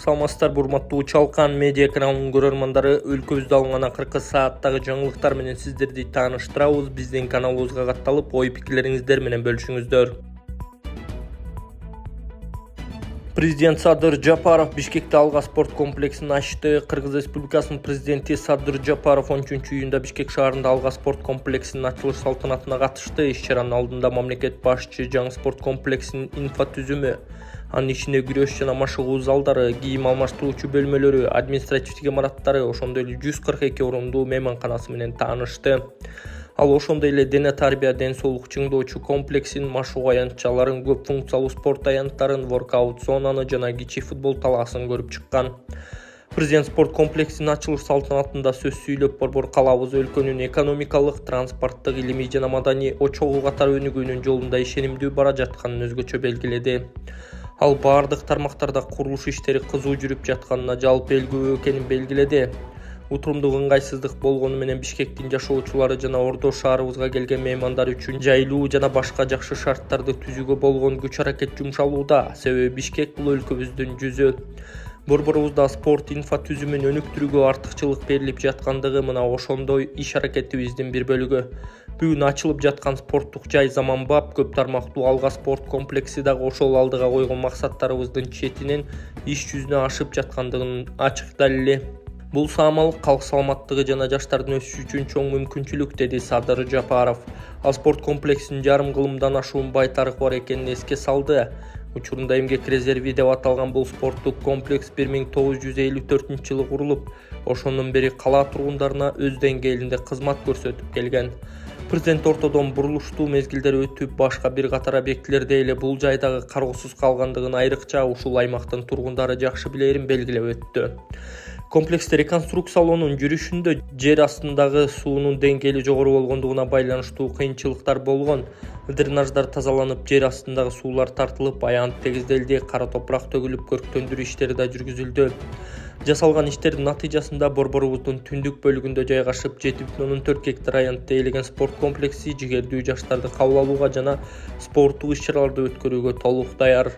Саламатсыздар, урматтуу Чалкан медиа каналынын көрөрмандары, өлкөбүздө алынган акыркы сааттагы жаңылыктар менен сиздерди тааныштырабыз. Биздин каналыбызга катталып, ой пикирлериңиздер менен бөлүшүңүздөр. Президент Садыр Жапаров Бишкекте Алга спорт комплексин ачты. Кыргыз Республикасынын президенти Садыр Жапаров 13-июнда Бишкек шаарында Алга спорт комплексинин ачылыш салтанатына катышты. Иш-чаранын алдында мамлекет башчы жаңы спорт комплексинин инфа түзүмү, анын ичинде күрөш жана машыгуу залдары, кийим алмаштыруучу бөлмөлөрү, административдик имараттары, ошондой эле 142 орундуу мейманканасы менен таанышты. Ал ошондой эле дене тарбия, ден соолук чыңдоочу комплексин, машыгуу аянтчаларын, көп функциялуу спорт аянттарын, воркаут зонаны жана кичи футбол талаасын көрүп чыккан. Президент спорт комплексинин ачылыш салтанатында сөз сүйлөп, борбор калабыз өлкөнүн экономикалык, транспорттук, илимий жана маданий очогу катар өнүгүүнүн жолунда ишенимдүү бара жатканын өзгөчө белгиледи. Ал бардык тармактарда курулуш иштери кызуу жүрүп жатканына, жалпы эл күбө экенин белгиледи. Утурумдук ыңгайсыздык болгону менен Бишкектин жашоочулары жана Ордо шаарыбызга келген меймандар үчүн жайлуу жана башка жакшы шарттарды түзүүгө болгон күч аракет жумшалууда. Себеби Бишкек бул өлкөбүздүн жүзү. Борборубузда спорт инфа түзүмүн өнүктүрүүгө артыкчылык берилип жаткандыгы мына ошондой иш аракетибиздин бир бөлүгү. Бүгүн ачылып жаткан спорттук жай заманбап, көп тармактуу Алга спорт комплекси дагы ошол алдыга койгон максаттарыбыздын четинен иш жүзүнө ашып жаткандыгынын ачык далили. Бул саамалык калк саламаттыгы жана жаштардын өсүшү үчүн чоң мүмкүнчүлүк, деди Садыр Жапаров. Ал спорт комплексинин жарым кылымдан ашуун бай тарыхы бар экенин эске салды. Учурунда эмгек резерви деп аталган бул спорттук комплекс 1954-жылы курулуп, ошондон бери кала тургундарына өз деңгээлинде кызмат көрсөтүп келген. Президент ортодон бурулуштуу мезгилдер өтүп, башка бир катар объектилерде эле бул жайдагы кароосуз калгандыгын айрыкча ушул аймактын тургундары жакшы билерин белгилеп өттү. Комплексти реконструкциялоонун жүрүшүндө жер астындагы суунун деңгээли жогору болгондугуна байланыштуу кыйынчылыктар болгон. Дренаждар тазаланып, жер астындагы суулар тартылып, аянт тегизделди, кара топурак төгүлүп, көрктөндүрүү иштери да жүргүзүлдү. Жасалган иштердин натыйжасында борборубуздун түндүк бөлүгүндө жайгашып 7,4 гектар аянтты ээлеген спорт комплекси жигердүү жаштарды кабыл алууга жана спорттук иш-чараларды өткөрүүгө толук даяр.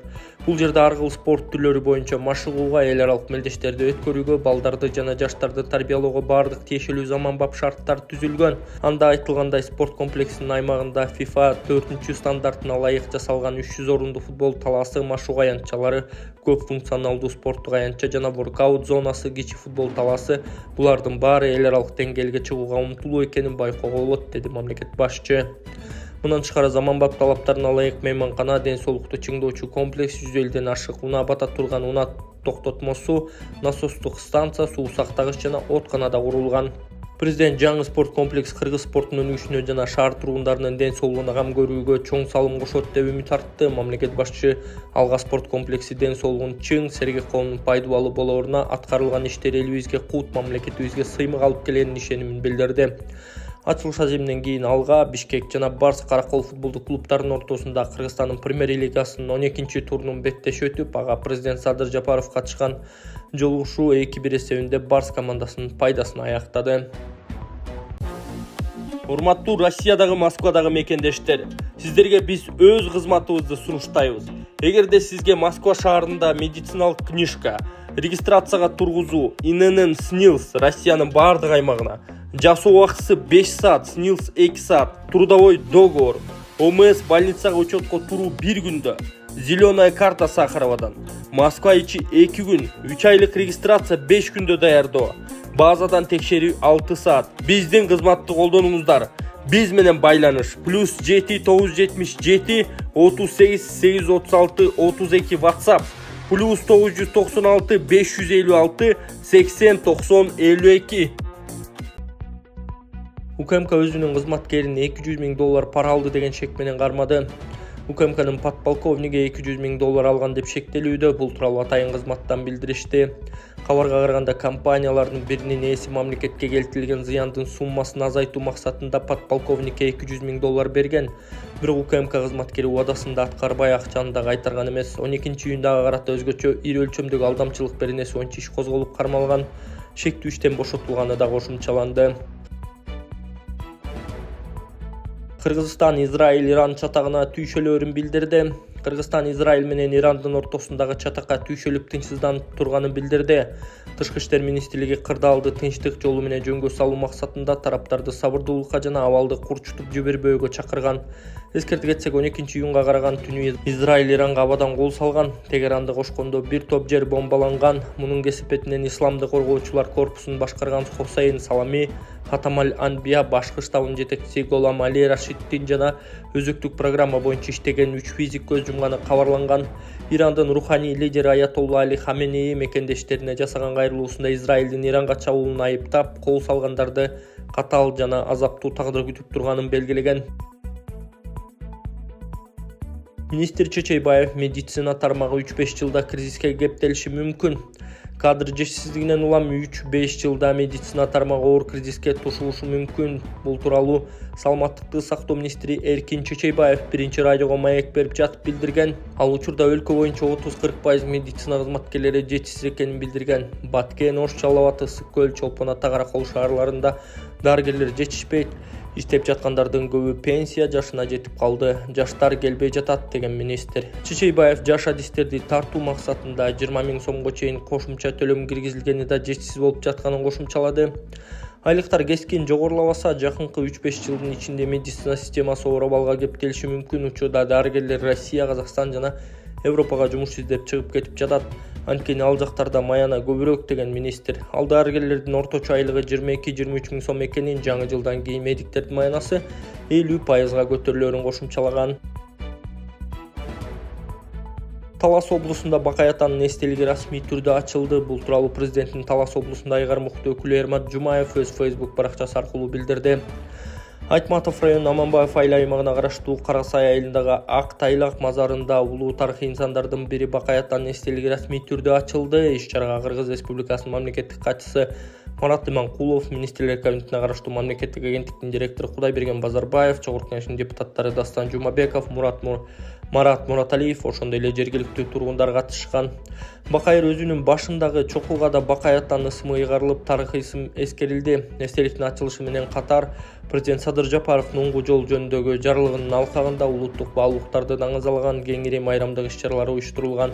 Бул жерде ар кыл спорт түрлөрү боюнча машыгууга, эл аралык мелдештерди өткөрүүгө, балдарды жана жаштарды тарбиялоого бардык тиешелүү заманбап шарттар түзүлгөн. Анда айтылгандай, спорт комплексинин аймагында FIFA 4 стандартына ылайык жасалган 300 орундуу футбол талаасы, машыгуу аянтчалары, көп функционалдуу спорттук аянтча жана воркаут зонасы, кичи футбол талаасы, булардын баары эл аралык деңгээлге чыгууга умтулуу экенин байкоого болот, деди мамлекет башчы. Мындан тышкары заманбап талаптарына ылайык мейманкана, ден соолукту чыңдоочу комплекс, 100 элден ашык унаа бата турган унаа токтотмосу, насостук станция, суу сактагыч жана отканада курулган. Президент жаңы спорт комплекс кыргыз спортунун өнүгүшүнө жана шаар тургундарынын ден соолугуна кам көрүүгө чоң салым кошот деп үмүт артты. Мамлекет башчы Алга спорт комплекси ден соолугун чың, сергек коомдун пайдалуу болооруна, аткарылган иштер элибизге кут, мамлекетибизге сыймык алып келенин ишенимин билдирди. Ачылыш аземинен кийин Алга, Бишкек жана Барс Каракол футболдук клубтарынын ортосунда Кыргызстандын премьер-лигасынын 12 турунун беттеши өтүп, ага президент Садыр Жапаров катышкан. Жолугушуу 2-1 эсебинде Барс командасынын пайдасына аяктады. Урматтуу Россиядагы, Москвадагы мекендештер, сиздерге биз өз кызматыбызды сунуштайбыз. Эгерде сизге Москва шаарында медициналык книжка, регистрацияга тургузуу, ИНН СНИЛС Россиянын бардык аймагына, жасоо убактысы 5 саат, СНИЛС 2 саат, трудовой договор, ОМС больницага учетко туруу 1 күндө, зеленая карта Сахаровадан, Москва ичи 2 күн, 3 айлык регистрация 5 күндө даярдоо, базадан текшерүү 6 саат. Биздин кызматты колдонуңуздар. Биз менен байланыш +7 977 38 836 32 WhatsApp, +996 556 80 90 52. УКМК өзүнүн кызматкерин $200 000 пара алды деген шек менен кармады. УКМКнын подполковниги $200 000 алган деп шектелүүдө. Бул тууралуу атайын кызматтан билдиришти. Кабарга караганда, компаниялардын биринин ээси мамлекетке келтирилген зыяндын суммасын азайтуу максатында подполковникке $200 000 берген. Бирок УКМК кызматкери убадасында аткарбай, акчаны да кайтарган эмес. 12-июнда ага карата өзгөчө ири өлчөмдөгү алдамчылык беренеси боюнча иш козголуп кармалган. Шектүү иштен бошотулганы да кошумчаланды. Кыргызстан Израиль Иран чатагына түйшөлөрүн билдирди. Кыргызстан Израиль менен Ирандын ортосундагы чатакка түйшөлүп тынчсызданып турганын билдирди. Тышкы иштер министрлиги кырдаалды тынчтык жолу менен жөнгө салуу максатында тараптарды сабырдуулукка жана абалды курчутуп жибербөөгө чакырган. Эскертип кетсек, 12-июнга караган түнү Израиль Иранга абадан кол салган. Тегеранды кошкондо бир топ жер бомбаланган. Мунун кесепетинен Исламды коргоочулар корпусун башкарган Хусейн Салами, Хатам аль-Анбия башкы штабынын жетекчиси Голам Али Рашиддин жана өзүктүк программа боюнча иштеген 3 физик көз жумганы кабарланган. Ирандын руханий лидери Аятолла Али Хаменеи мекендештерине жасаган кайрылуусунда Израилдин Иранга чабуулун айыптап, кол салгандарды катаал жана азаптуу тагдыр күтүп турганын белгилеген. Министр Чечейбаев медицина тармагы 3-5 жылда кризиске кептелиши мүмкүн. Кадр жетишсиздигинен улам 3-5 жылда медицина тармагы оор кризиске тушулушу мүмкүн. Бул тууралуу Саламаттыкты сактоо министри Эркин Чечейбаев биринчи радиого маек берип жатып билдирген. Ал учурда өлкө боюнча 30-40% медицина кызматкерлери жетишсиз экенин билдирген. Баткен, Ош, Жалал Абад, Ысык көл, Чолпон Ата, Каракол шаарларында дарыгерлер жетишпейт. Иштеп жаткандардын көбү пенсия жашына жетип калды. Жаштар келбей жатат деген министр. Чечейбаев жаш адистерди тартуу максатында 20 000 сомго чейин кошумча төлөм киргизилгени да жетишсиз болуп жатканын кошумчалады. Айлыктар кескин жогорулабаса, жакынкы 3-5 жылдын ичинде медицина системасы оор абалга кептелиши мүмкүн. Учурда дарыгерлер Россия, Казакстан жана Европага жумуш издеп чыгып кетип жатат. Анткени ал жактарда маяна көбүрөөк деген министр. Ал дарыгерлердин орточо айлыгы 22-23 000 сом экенин, жаңы жылдан кийин медиктердин маянасы 50% көтөрүлөрүн кошумчалаган. Талас облусунда Бакай атанын эстелиги расмий түрдө ачылды. Бул тууралуу президенттин Талас облусунда Айгармукт өкүлү Эрмат Жумаев өз Facebook баракчасы аркылуу билдирди. Айтматов районунун Аманбаев айыл аймагына караштуу Карасай айылындагы Ак Тайлак мазарында улуу тарыхый инсандардын бири Бакай атанын эстелиги расмий түрдө ачылды. Иш-чарага Кыргыз Республикасынын мамлекеттик катчысы Марат Иманкулов, министрлер кабинетине караштуу мамлекеттик агенттиктин директору Кудайберген Базарбаев, Чогорку Кеңештин депутаттары Дастан Жумабеков, Марат Мураталиев, ошондой эле жергиликтүү тургундар катышкан. Бакайыр өзүнүн башындагы чокуга да Бакай атанын ысымы ыйгарылып, тарыхый ысым эскерилди. Эстеликтин ачылышы менен катар президент Садыр Жапаровдун уңгу жол жөнүндөгү жарлыгынын алкагында улуттук баалуулуктарды даңазалаган кеңири майрамдык иш-чаралары уюштурулган.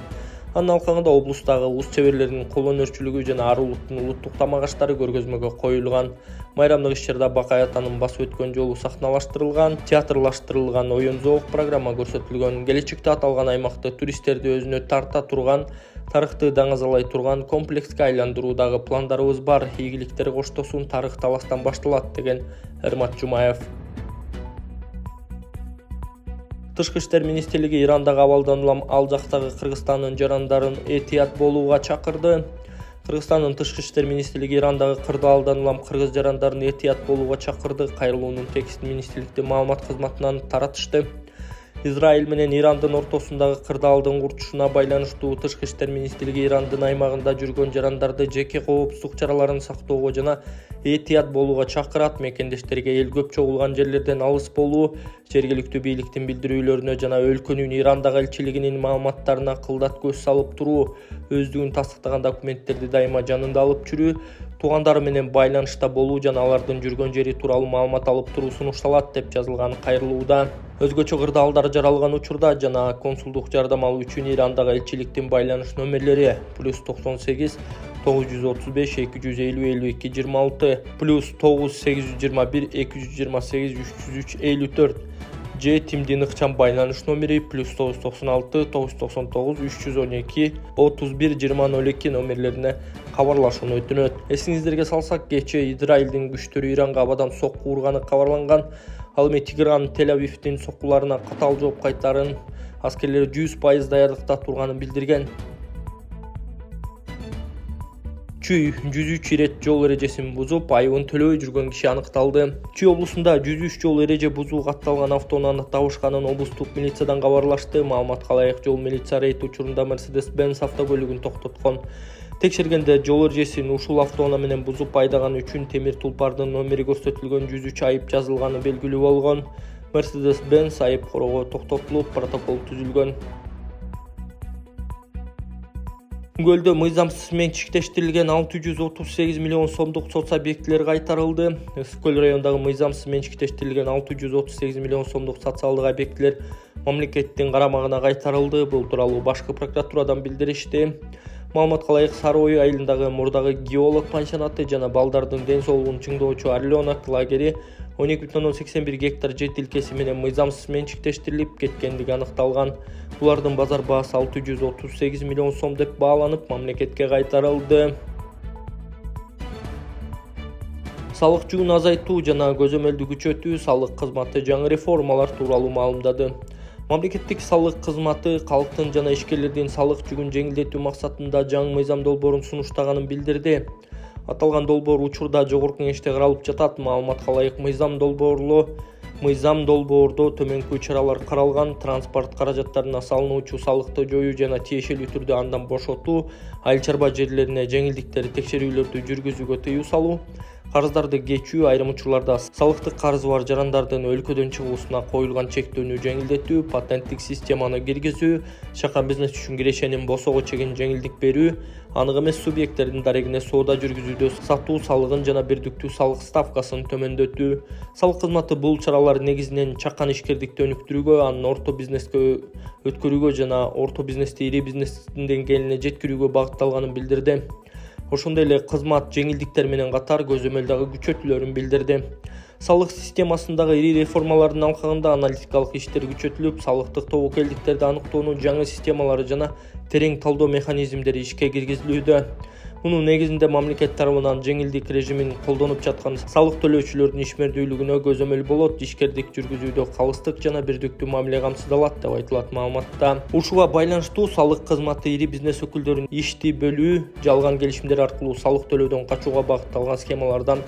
Анын алкагында облустагы уз чеберлердин кол өнөрчүлүгү жана ар улуттун улуттук тамак аштары көргөзмөгө коюлган. Майрамдык иш-чарада Бакай атанын басып өткөн жолу сахналаштырылган, театрлаштырылган оюн-зоок программа көрсөтүлгөн. Келечекте аталган аймакты туристтерди өзүнө тарта турган, тарыхты даңазалай турган комплекске айландыруудагы пландарыбыз бар. Ийгиликтер коштосун, тарых таластан башталат деген Эрмат Жумаев. Тышкы иштер министрлиги Ирандагы абалдан улам ал жактагы Кыргызстандын жарандарын этият болууга чакырды. Кыргызстандын тышкы иштер министрлиги Ирандагы кырдаалдан улам кыргыз жарандарын этият болууга чакырды. Кайрылуунун текстин министрликтин маалымат кызматынан таратышты. Израиль менен Ирандын ортосундагы кырдаалдын курчушуна байланыштуу тышкы иштер министрлиги Ирандын аймагында жүргөн жарандарды жеке коопсуздук чараларын сактоого жана этият болууга чакырат. Мекендештерге эл көп чогулган жерлерден алыс болуу, жергиликтүү бийликтин билдирүүлөрүнө жана өлкөнүн Ирандагы элчилигинин маалыматтарына кылдат көз салып туруу, өздүгүн тастыктаган документтерди дайыма жанында алып жүрүү, туугандары менен байланышта болуу жана алардын жүргөн жери тууралуу маалымат алып туруу сунушталат деп жазылган кайрылууда. Өзгөчө кырдаалдар жаралган учурда жана консулдук жардам алуу үчүн Ирандагы элчиликтин байланыш номерлери +98 935 250 52 26 +9821 228 303 54 же Тимдин ыкчам байланыш номери +996 999 312 31 2002 номерлерине кабарлашууну өтүнөт. Эсиңиздерге салсак, кечээ Израилдин күчтөрү Иранга абадан сокку урганы кабарланган. Ал эми Тегеран Тель-Авивдин соккуларына катаал жооп кайтарын, аскерлери 100% даярдыкта турганын билдирген. Чүй 103 ирет жол эрежесин бузуп, айыбын төлөбөй жүргөн киши аныкталды. Чүй облусунда 103 жол эреже бузуу катталган автоунааны табышканын облустук милициядан кабарлашты. Маалыматка ылайык, жол милиция рейд учурунда Mercedes-Benz автокөлүгүн токтоткон. Текшергенде жол эрежесин ушул автоунаа менен бузуп айдаганы үчүн темир тулпардын номери көрсөтүлгөн 103 айып жазылганы белгилүү болгон. Mercedes-Benz айып короо токтотулуп, протокол түзүлгөн. Көлдө мыйзамсыз менчиктештирилген 638 миллион сомдук соц объектилер кайтарылды. Ысык көл районундагы мыйзамсыз менчиктештирилген 638 миллион сомдук социалдык объектилер мамлекеттин карамагына кайтарылды. Бул тууралуу башкы прокуратурадан билдиришти. Маалыматка ылайык, Сары Ой айылындагы мурдагы геолог пансионаты жана балдардын ден соолугун чыңдоочу Орленок лагери 12,81 гектар жер тилкеси менен мыйзамсыз менчиктештирилип кеткендиги аныкталган. Булардын базар баасы 638 миллион сом деп бааланып, мамлекетке кайтарылды. Салык жүгүн азайтуу жана көзөмөлдү күчөтүү салык кызматы жаңы реформалар тууралуу маалымдады. Мамлекеттик салык кызматы калктын жана ишкерлердин салык жүгүн жеңилдетүү максатында жаңы мыйзам долбоорун сунуштаганын билдирди. Аталган долбоор учурда жогорку кеңеште каралып жатат. Маалыматка ылайык, мыйзам долбоордо төмөнкү чаралар каралган: транспорт каражаттарына салынуучу салыкты жоюу жана тиешелүү түрдө андан бошотуу, айыл чарба жерлерине жеңилдиктер, текшерүүлөрдү жүргүзүүгө тыюу салуу, карыздарды кечүү, айрым учурларда салыктык карызы бар жарандардын өлкөдөн чыгуусуна коюлган чектөөнү жеңилдетүү, патенттик системаны киргизүү, чакан бизнес үчүн кирешенин босого чегин жеңилдик берүү, анык эмес субъекттердин дарегине соода жүргүзүүдө сатуу салыгын жана бирдиктүү салык ставкасын төмөндөтүү. Салык кызматы бул чаралар негизинен чакан ишкердикти өнүктүрүүгө, анын орто бизнеске өткөрүүгө жана орто бизнести ири бизнестин деңгээлине жеткирүүгө багытталганын билдирди. Ошондой эле кызмат жеңилдиктер менен катар көзөмөл дагы күчөтүлөрүн билдирди. Салык системасындагы ири реформалардын алкагында аналитикалык иштер күчөтүлүп, салыктык тобокелдиктерди аныктоонун жаңы системалары жана терең талдоо механизмдери ишке киргизилүүдө. Мунун негизинде мамлекет тарабынан жеңилдик режимин колдонуп жаткан салык төлөөчүлөрдүн ишмердүүлүгүнө көзөмөл болот, ишкердик жүргүзүүдө калыстык жана бирдиктүү мамиле камсыздалат деп айтылат маалыматта. Ушуга байланыштуу салык кызматы ири бизнес өкүлдөрүн ишти бөлүү, жалган келишимдер аркылуу салык төлөөдөн качууга багытталган схемалардан